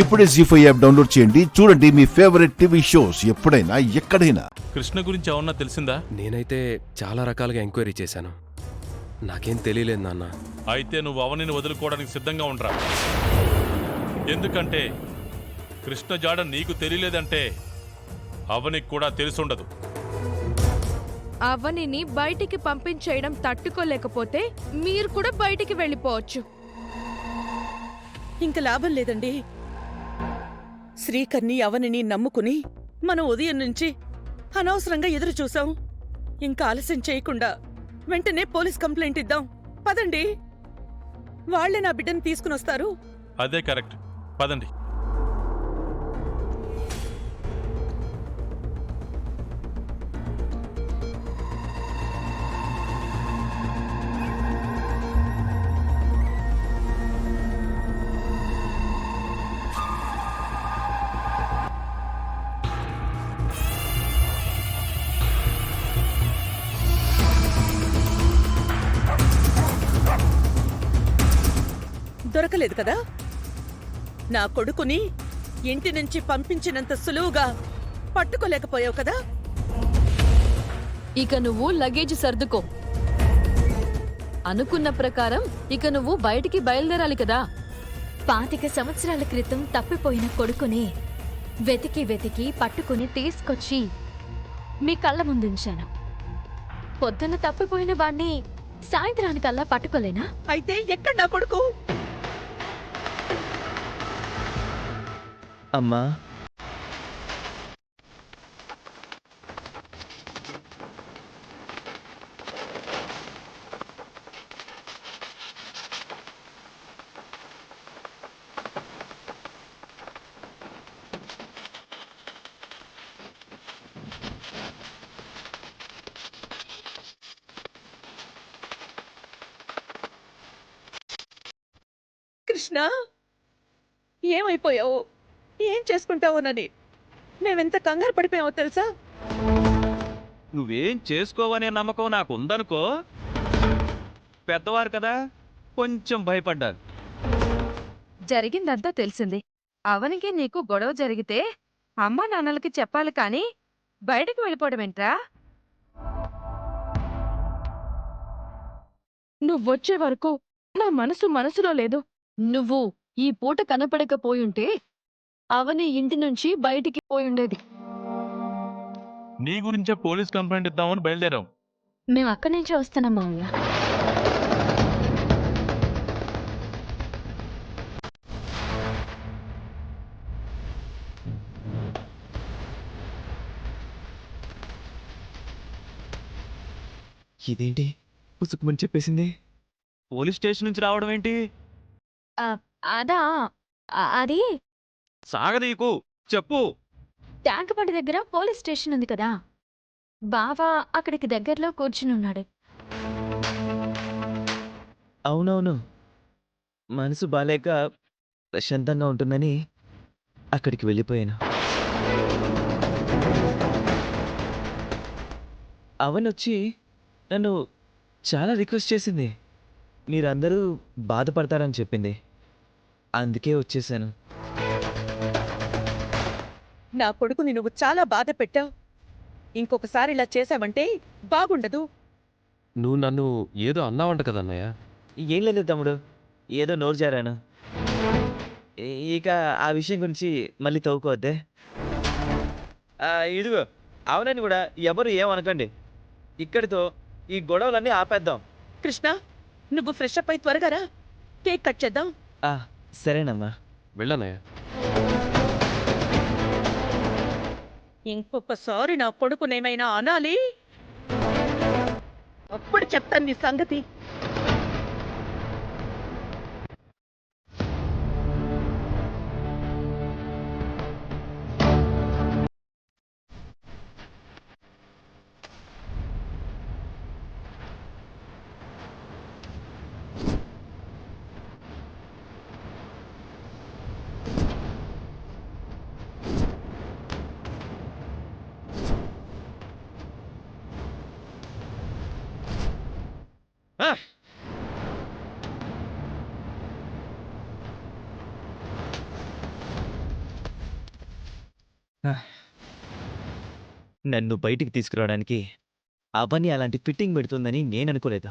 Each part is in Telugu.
ఇప్పుడే జీ5 యాప్ డౌన్లోడ్ చేయండి. చూడండి మీ ఫేవరెట్ టీవీ షోస్ ఎప్పుడైనా ఎక్కడైనా. కృష్ణ గురించి ఏమన్నా తెలిసిందా? నేనైతే చాలా రకాలుగా ఎంక్వైరీ చేశాను. నాకేం తెలియలేదు నాన్న. అయితే నువ్వు అవనిని వదులుకోవడానికి సిద్ధంగా ఉండరా. ఎందుకంటే కృష్ణ జాడ నీకు తెలియలేదంటే అవనికి కూడా తెలిసుండదు. అవనిని బయటికి పంపించేయడం తట్టుకోలేకపోతే మీరు కూడా బయటికి వెళ్ళిపోవచ్చు. ఇంక లాభం లేదండి. శ్రీకర్ని అవనిని నమ్ముకుని మనం ఉదయం నుంచి అనవసరంగా ఎదురు చూసాం. ఇంకా ఆలస్యం చేయకుండా వెంటనే పోలీస్ కంప్లైంట్ ఇద్దాం. పదండి, వాళ్లే నా బిడ్డను తీసుకునొస్తారు. అదే కరెక్ట్, పదండి. దొరకలేదు కదా? నా కొడుకుని ఇంటి నుంచి పంపించినంత సులువుగా పట్టుకోలేకపోయావు కదా? ఇక నువ్వు లగేజ్ సర్దుకో. అనుకున్న ప్రకారం ఇక నువ్వు బయటికి బయలుదేరాలి కదా. 25 సంవత్సరాల క్రితం తప్పిపోయిన కొడుకుని వెతికి వెతికి పట్టుకుని తీసుకొచ్చి మీ కళ్ళ ముందుంచాను. పొద్దున్న తప్పిపోయిన వాణ్ణి సాయంత్రానికల్లా పట్టుకోలేనా? అయితే ఎక్కడ నా కొడుకు? అమ్మా, కృష్ణ, ఏమైపోయావు? ఏం చేసుకుంటావోనని మేమెంత కంగారు పడిపోయావో తెలుసా? నువ్వేం చేసుకోవనే నమ్మకం నాకు ఉందనుకో. పెద్దవారు కదా, కొంచెం భయపడ్డారు. జరిగిందంతా తెలిసింది. అవనికి నీకు గొడవ జరిగితే అమ్మా నాన్నలకి చెప్పాలి కానీ బయటికి వెళ్ళిపోవడమేంట్రా? నువ్వొచ్చే వరకు నా మనసులో లేదు. నువ్వు ఈ పూట కనపడకపోయుంటే అవని ఇంటి నుంచి బయటికి పోయుండేది. నీ గురించే పోలీస్ కంప్లైంట్ ఇద్దామని బయలుదేరాం. మేము అక్కడి నుంచే వస్తున్నాం మామయ్య. ఇదేంటి పుసుకుమని చెప్పేసింది? పోలీస్ స్టేషన్ నుంచి రావడం ఏంటి? అదా అది సాగదీకు, చెప్పు. ట్యాంక్ బండి దగ్గర పోలీస్ స్టేషన్ ఉంది కదా. బావా అక్కడికి దగ్గరలో కూర్చుని ఉన్నాడు. అవునవును, మనసు బాలేక ప్రశాంతంగా ఉంటుందని అక్కడికి వెళ్ళిపోయాను. అవనొచ్చి నన్ను చాలా రిక్వెస్ట్ చేసింది. మీరందరూ బాధపడతారని చెప్పింది. అందుకే వచ్చేసాను. నా కొడుకుని నువ్వు చాలా బాధ పెట్టావు. ఇంకొకసారి ఇలా చేశావంటే బాగుండదు. నువ్వు నన్ను ఏదో అన్నావంట కదన్నయ్య. ఏం లేదు తమ్ముడు, ఏదో నోరు జారాను. ఇక ఆ విషయం గురించి మళ్ళీ తవ్వుకోవద్దే. ఇదిగో, అవునని కూడా ఎవరు ఏమనకండి. ఇక్కడితో ఈ గొడవలన్నీ ఆపేద్దాం. కృష్ణ, నువ్వు ఫ్రెష్ అప్ అయి త్వరగా రా. కేక్ కట్ చేద్దాం. సరేనమ్మా. వెళ్ళన్నయ్య. ఇంకొకసారి నా కొడుకునేమైనా అనాలి, అప్పుడు చెప్తాను నీ సంగతి. నన్ను బయటికి తీసుకురావడానికి అవని అలాంటి ఫిట్టింగ్ పెడుతుందని నేను అనుకోలేదు.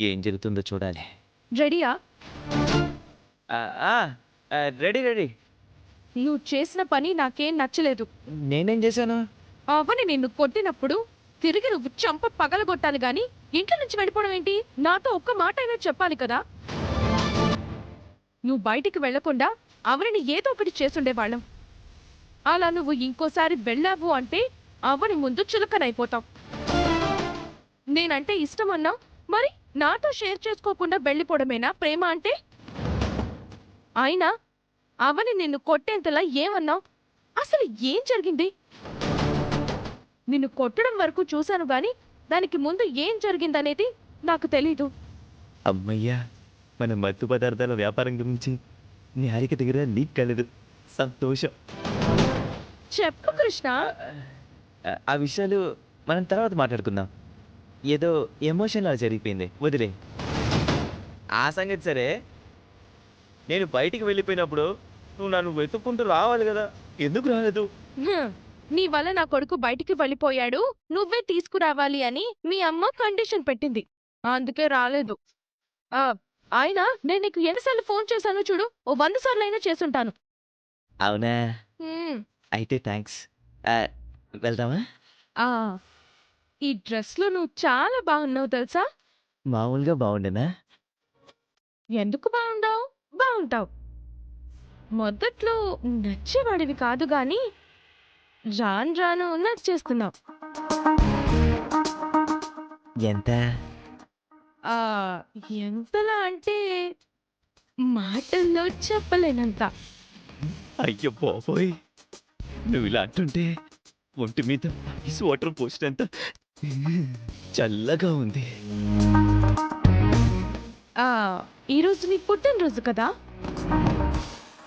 ఏం జరుగుతుందో చూడాలి. రెడీయా? ఆ, ఆ, రెడీ రెడీ. నువ్వు చేసిన పని నాకేం నచ్చలేదు. నేనేం చేశాను? అవని నిన్ను కొట్టినప్పుడు తిరిగి నువ్వు చంప పగలగొట్టాలి గాని ఇంట్లో నుంచి వెళ్ళిపోవడం ఏంటి? నాతో ఒక్క మాట అయినా చెప్పాలి కదా. నువ్వు బయటికి వెళ్లకుండా అవనిని ఏదో ఒకటి చేసుండేవాళ్ళం. అలా నువ్వు ఇంకోసారి వెళ్ళావు అంటే అవని ముందు చులకనైపోతావు. నేనంటే ఇష్టం అన్నావు, మరి నాతో షేర్ చేసుకోకుండా వెళ్ళిపోవడమేనా ప్రేమ అంటే? అయినా అవని నిన్ను కొట్టేంతలా ఏమన్నావు? అసలు ఏం జరిగింది? నిన్ను కొట్టడం వరకు చూశాను గాని దానికి ముందు ఏం జరిగిందనేది నాకు తెలీదు. అమ్మయ్యా, మన మత్తు పదార్థాల వ్యాపారం గురించి న్యాయిక దగ్గర నీకు కలదు. సంతోషం. చెప్పు కృష్ణ. ఆ విషయాలు మనం తర్వాత మాట్లాడుకుందాం. ఏదో ఎమోషన్ అలా జరిగిపోయింది, వదిలే. ఆ సంగతి సరే, నేను బయటికి వెళ్ళిపోయినప్పుడు నువ్వు నన్ను వెతుక్కుంటూ రావాలి కదా, ఎందుకు రాలేదు? నీ వల్ల నా కొడుకు బయటికి వెళ్ళిపోయాడు, నువ్వే తీసుకురావాలి అని మీ అమ్మ కండిషన్ పెట్టింది, అందుకే రాలేదు. అయినా నేను నీకు ఎన్నిసార్లు ఫోన్ చేశాను చూడు, ఓ 100 సార్లు అయినా చేసుంటాను. అవునా? హ్మ్. అయితే థ్యాంక్స్. వెళ్దామా? ఆ ఈ డ్రెస్లో నువ్వు చాలా బాగున్నావు తెలుసా? మామూలుగా బాగుండేనా? ఎందుకు బాగుంటావు? బాగుంటావు. మొదట్లో నచ్చేవాడివి కాదు గాని రాను రాను నచ్చేస్తున్నావు. ఎంత? ఎంతలా అంటే మాటల్లో చెప్పలేనంత. అయ్యో బాబోయ్, నువ్వు ఇలా అంటుంటే ఒంటి మీద ఐస్ వాటర్ పోసినంత చల్లగా ఉంది. ఈరోజు నీ పుట్టినరోజు కదా,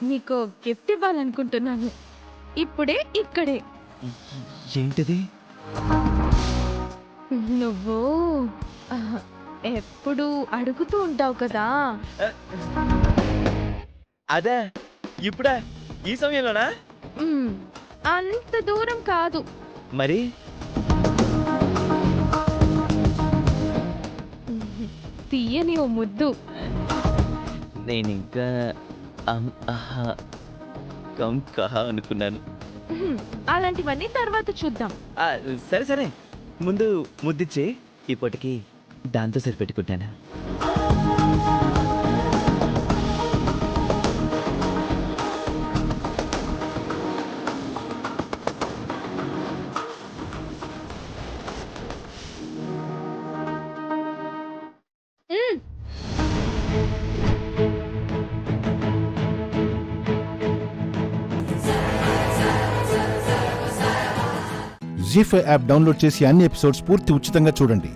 నీకు గిఫ్ట్ ఇవ్వాలనుకుంటున్నాను. ఇప్పుడే ఇక్కడే. ఏంటిది? నువ్వు ఎప్పుడు అడుగుతూ ఉంటావు కదా. అదే, ఇప్పుడా? ఈ సమయంలోనా? అంత దూరం కాదు. మరి తీయని ఓ ముద్దు. నేను ఇంకా కం కహా అనుకున్నాను. అలాంటివన్నీ తర్వాత చూద్దాం. సరే సరే, ముందు ముద్దిచ్చే, ఇప్పటికి దాంతో సరిపెట్టుకుంటాను. జీ5 యాప్ డౌన్లోడ్ చేసి అన్ని ఎపిసోడ్స్ పూర్తి ఉచితంగా చూడండి.